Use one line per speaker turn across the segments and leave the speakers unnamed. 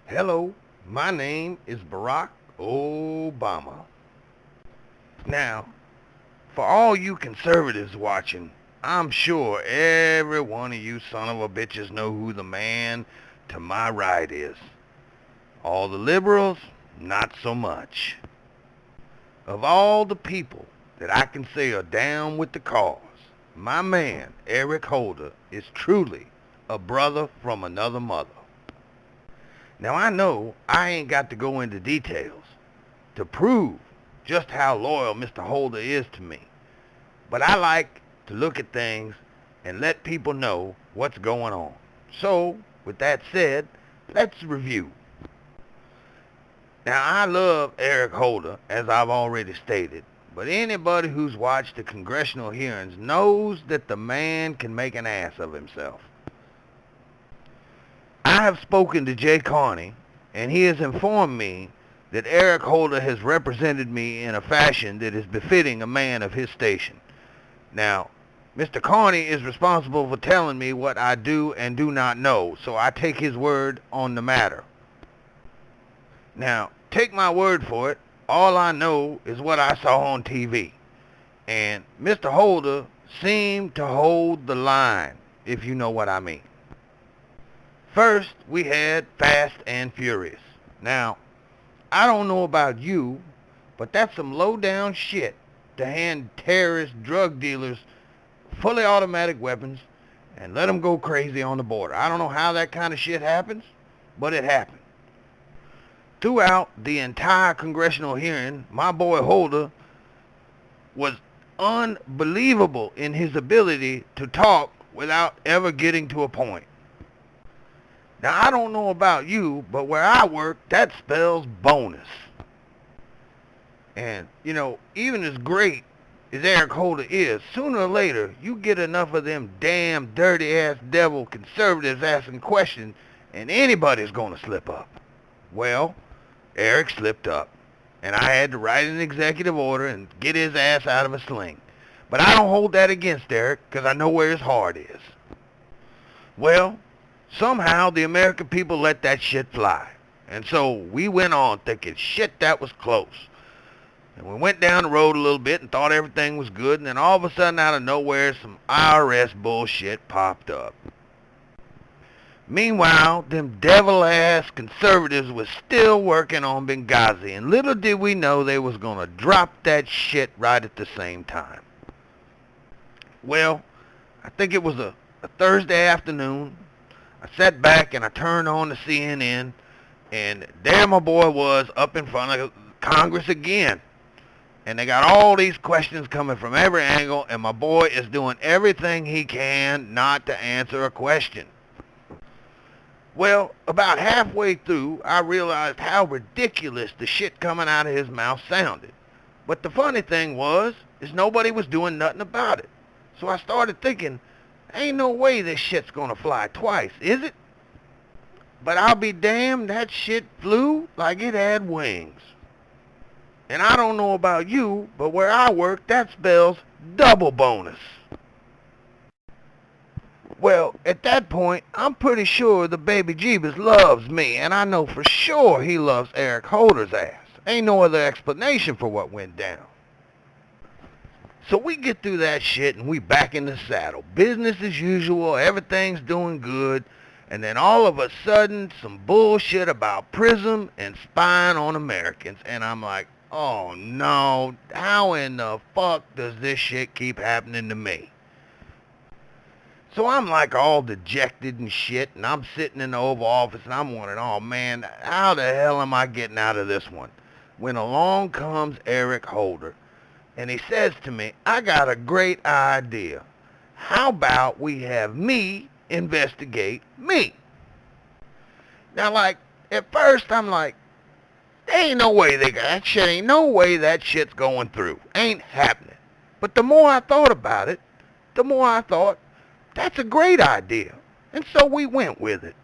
Hello, my name is Barack Obama. Now, for all you conservatives watching, I'm sure every one of you son of a bitches know who the man to my right is. All the liberals, not so much. Of all the people that I can say are down with the cause, my man, Eric Holder, is truly a brother from another mother. Now I know I ain't got to go into details to prove just how loyal Mr. Holder is to me, but I like to look at things and let people know what's going on. So, with that said, let's review. Now I love Eric Holder, as I've already stated, but anybody who's watched the congressional hearings knows that the man can make an ass of himself. I have spoken to Jay Carney, and he has informed me that Eric Holder has represented me in a fashion that is befitting a man of his station. Now, Mr. Carney is responsible for telling me what I do and do not know, so I take his word on the matter. Now, take my word for it, all I know is what I saw on TV. And Mr. Holder seemed to hold the line, if you know what I mean. First, we had Fast and Furious. Now, I don't know about you, but that's some low-down shit to hand terrorist drug dealers fully automatic weapons and let them go crazy on the border. I don't know how that kind of shit happens, but it happened. Throughout the entire congressional hearing, my boy Holder was unbelievable in his ability to talk without ever getting to a point. Now, I don't know about you, but where I work, that spells bonus. And, even as great as Eric Holder is, sooner or later, you get enough of them damn dirty-ass devil conservatives asking questions, and anybody's gonna slip up. Well, Eric slipped up, and I had to write an executive order and get his ass out of a sling. But I don't hold that against Eric, because I know where his heart is. Well, somehow the American people let that shit fly. And so we went on thinking, shit, that was close. And we went down the road a little bit and thought everything was good, and then all of a sudden out of nowhere some IRS bullshit popped up. Meanwhile, them devil-ass conservatives was still working on Benghazi, and little did we know they was gonna drop that shit right at the same time. Well, I think it was a Thursday afternoon. I sat back and I turned on the CNN, and there my boy was up in front of Congress again. And they got all these questions coming from every angle, and my boy is doing everything he can not to answer a question. Well, about halfway through, I realized how ridiculous the shit coming out of his mouth sounded. But the funny thing is nobody was doing nothing about it. So I started thinking, ain't no way this shit's gonna fly twice, is it? But I'll be damned, that shit flew like it had wings. And I don't know about you, but where I work, that spells double bonus. Well, at that point, I'm pretty sure the baby Jeebus loves me, and I know for sure he loves Eric Holder's ass. Ain't no other explanation for what went down. So we get through that shit and we back in the saddle. Business as usual, everything's doing good, and then all of a sudden, some bullshit about PRISM and spying on Americans, and I'm like, oh no, how in the fuck does this shit keep happening to me? So I'm like all dejected and shit, and I'm sitting in the Oval Office, and I'm wondering, oh man, how the hell am I getting out of this one? When along comes Eric Holder, and he says to me, I got a great idea. How about we have me investigate me? Now, like, at first I'm like, there ain't no way ain't no way that shit's going through. Ain't happening. But the more I thought about it, the more I thought, that's a great idea. And so we went with it.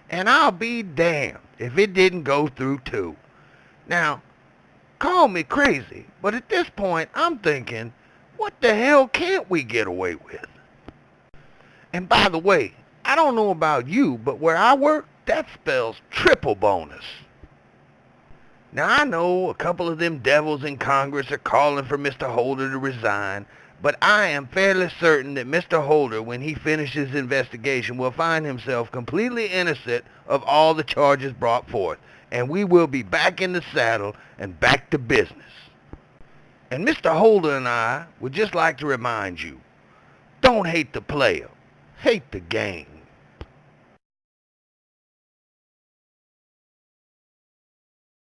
And I'll be damned if it didn't go through too. Now, call me crazy, but at this point I'm thinking, what the hell can't we get away with? And by the way, I don't know about you, but where I work, That spells triple bonus. Now I know a couple of them devils in Congress are calling for Mr. Holder to resign, but I am fairly certain that Mr. Holder, when he finishes his investigation, will find himself completely innocent of all the charges brought forth, and we will be back in the saddle and back to business. And Mr. Holder and I would just like to remind you, don't hate the player, hate the game.